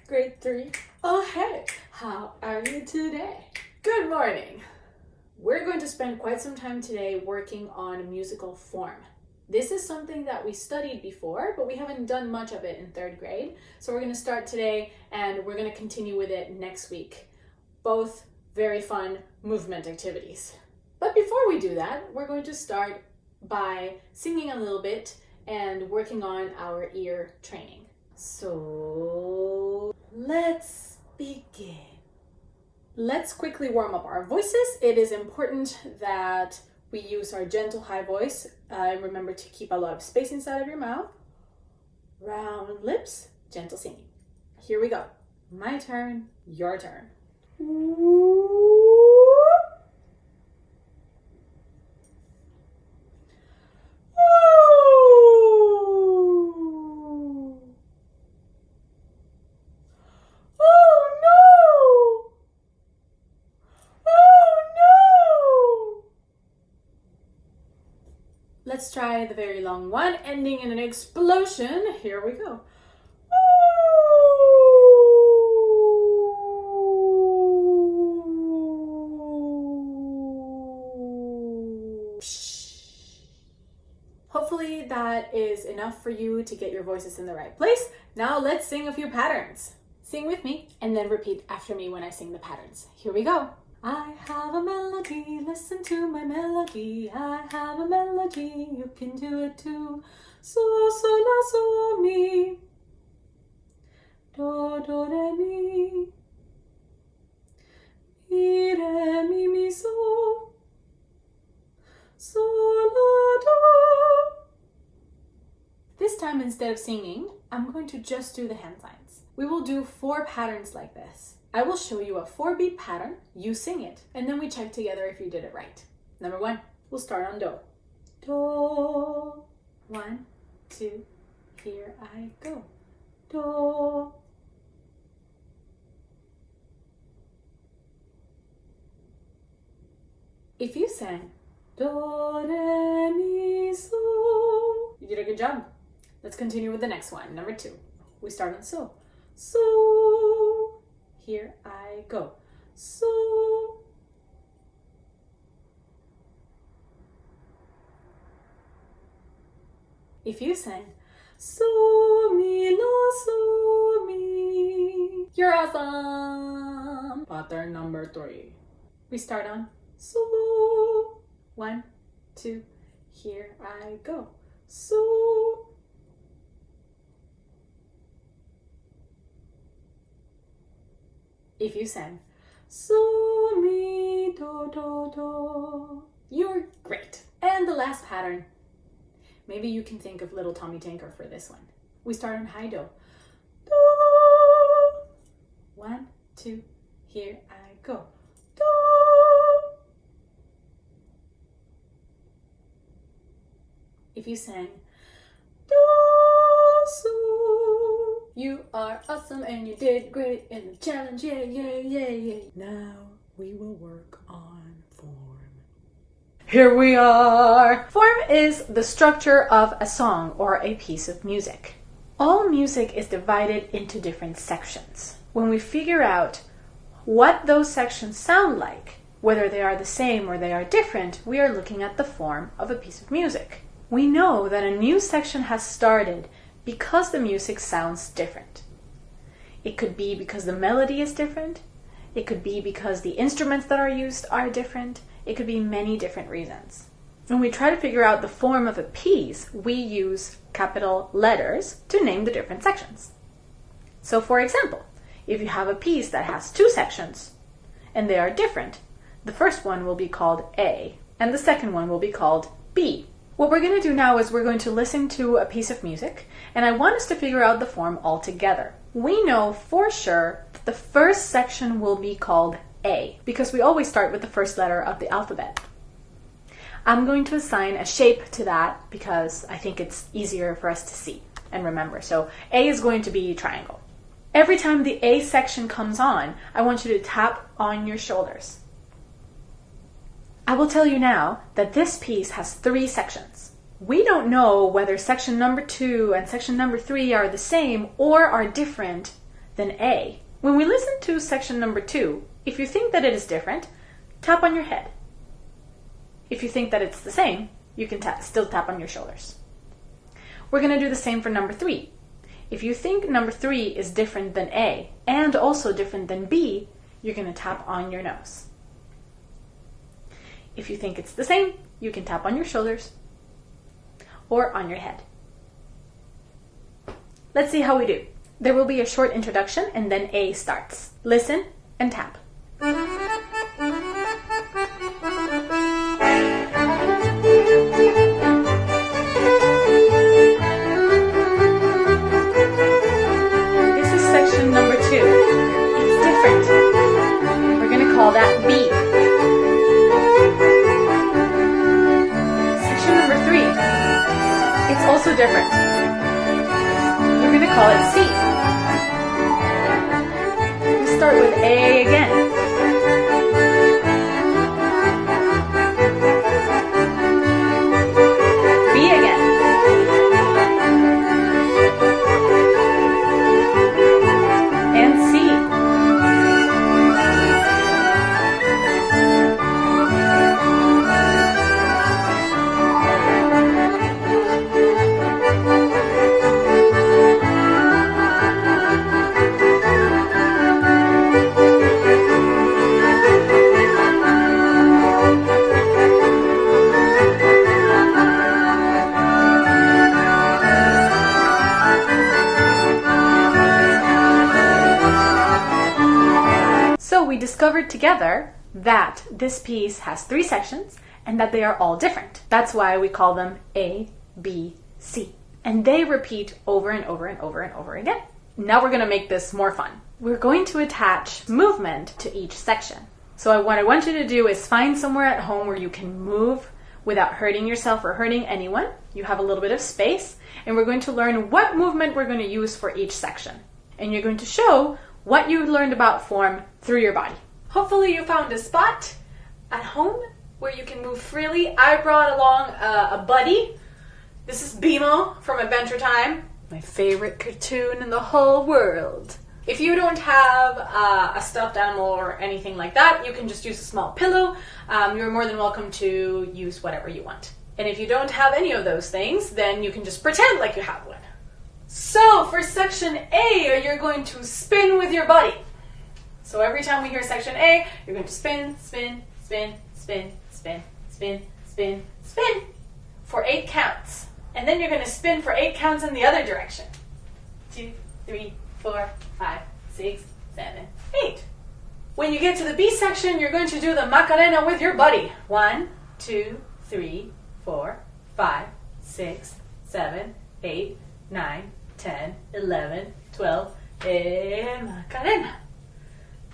Grade 3. Oh hey, how are you today? Good morning. We're going to spend quite some time today working on musical form. This is something that we studied before, but we haven't done much of it in 3rd grade. So we're going to start today and we're going to continue with it next week. Both very fun movement activities. But before we do that, we're going to start by singing a little bit and working on our ear training. So let's begin. Let's quickly warm up our voices. It is important that we use our gentle high voice. Remember to keep a lot of space inside of your mouth. Round lips, gentle singing. Here we go. My turn, your turn. Let's try the very long one, ending in an explosion. Here we go. Hopefully that is enough for you to get your voices in the right place. Now let's sing a few patterns. Sing with me and then repeat after me when I sing the patterns. Here we go. I have a melody, listen to my melody. I have a melody, you can do it too. So, la, so, mi. Do, re, mi. Mi, re, mi, so. So, la, do. This time, instead of singing, I'm going to just do the hand signs. We will do 4 patterns like this. I will show you a 4-beat pattern, you sing it, and then we check together if you did it right. Number 1, we'll start on Do. Do. 1, 2, here I go. Do. If you sang Do, re, mi, so, you did a good job. Let's continue with the next one, number 2. We start on So. So. Here I go. So. If you sang So, mi, la, so, mi, you're awesome. Pattern number 3. We start on So. 1, 2, here I go. So. If you sang So, mi, do, do, do, you're great. And the last pattern. Maybe you can think of Little Tommy Tinker for this one. We start on high Do. Do. 1, 2, here I go. Do. If you sang Do, so, you are awesome and you did great in the challenge, yeah, yeah, yeah, yeah. Now we will work on form. Here we are! Form is the structure of a song or a piece of music. All music is divided into different sections. When we figure out what those sections sound like, whether they are the same or they are different, we are looking at the form of a piece of music. We know that a new section has started because the music sounds different. It could be because the melody is different. It could be because the instruments that are used are different. It could be many different reasons. When we try to figure out the form of a piece, we use capital letters to name the different sections. So for example, if you have a piece that has 2 sections and they are different, the first one will be called A and the second one will be called B. What we're going to do now is we're going to listen to a piece of music, and I want us to figure out the form altogether. We know for sure that the first section will be called A, because we always start with the first letter of the alphabet. I'm going to assign a shape to that because I think it's easier for us to see and remember. So A is going to be triangle. Every time the A section comes on, I want you to tap on your shoulders. I will tell you now that this piece has 3 sections. We don't know whether section number 2 and section number 3 are the same or are different than A. When we listen to section number 2, if you think that it is different, tap on your head. If you think that it's the same, you can still tap on your shoulders. We're going to do the same for number 3. If you think number 3 is different than A and also different than B, you're going to tap on your nose. If you think it's the same, you can tap on your shoulders or on your head. Let's see how we do. There will be a short introduction and then A starts. Listen and tap. This is section number 2. It's different. We're going to call that B. Section number 3. It's also different. We're going to call it C. We start with A again. B again. And C. So we discovered together that this piece has 3 sections and that they are all different. That's why we call them A, B, C. And they repeat over and over and over and over again. Now we're going to make this more fun. We're going to attach movement to each section. So what I want you to do is find somewhere at home where you can move without hurting yourself or hurting anyone. You have a little bit of space, and we're going to learn what movement we're going to use for each section. And you're going to show what you learned about form through your body. Hopefully you found a spot at home where you can move freely. I brought along a buddy. This is Bimo from Adventure Time, my favorite cartoon in the whole world. If you don't have a stuffed animal or anything like that, you can just use a small pillow. You're more than welcome to use whatever you want. And if you don't have any of those things, then you can just pretend like you have one. So for section A, you're going to spin with your body. So every time we hear section A, you're going to spin, spin, spin, spin, spin, spin, spin, spin for 8 counts. And then you're going to spin for 8 counts in the other direction. 2, 3, 4, 5, 6, 7, 8. When you get to the B section, you're going to do the Macarena with your body. 1, 2, 3, 4, 5, 6, 7, 8, 9, 10, 11, 12, and Macarena.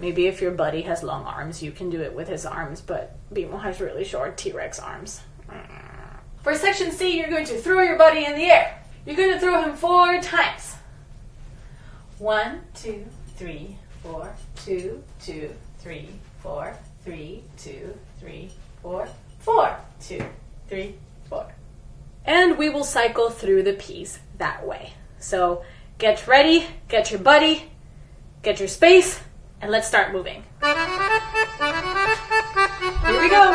Maybe if your buddy has long arms, you can do it with his arms, but Bimo has really short T-Rex arms. For section C, you're going to throw your buddy in the air. You're going to throw him 4 times. 1, 2, 3, 4, 2, 2, 3, 4, 3, 2, 3, 4, 4, 2, 3, 4. And we will cycle through the piece that way. So get ready, get your buddy, get your space, and let's start moving. Here we go.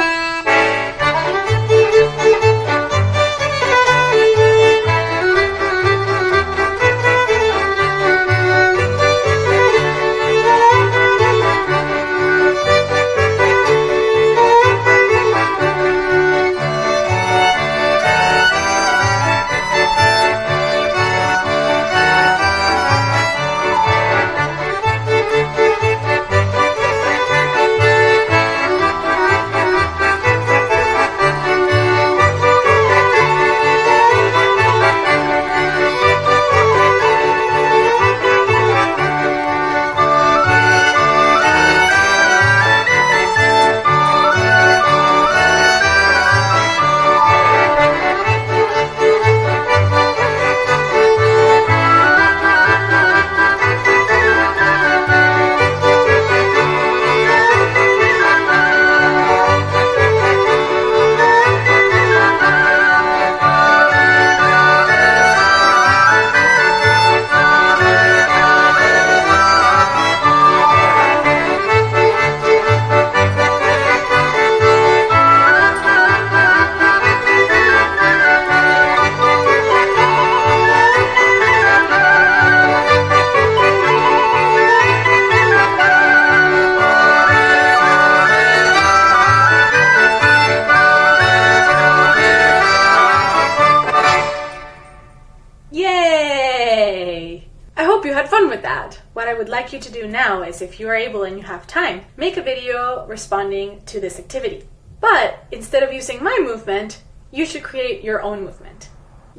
I hope you had fun with that. What I would like you to do now is, if you are able and you have time, make a video responding to this activity. But instead of using my movement, you should create your own movement.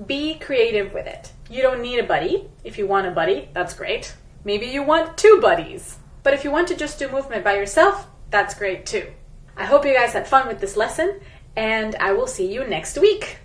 Be creative with it. You don't need a buddy. If you want a buddy, that's great. Maybe you want 2 buddies. But if you want to just do movement by yourself, that's great too. I hope you guys had fun with this lesson, and I will see you next week.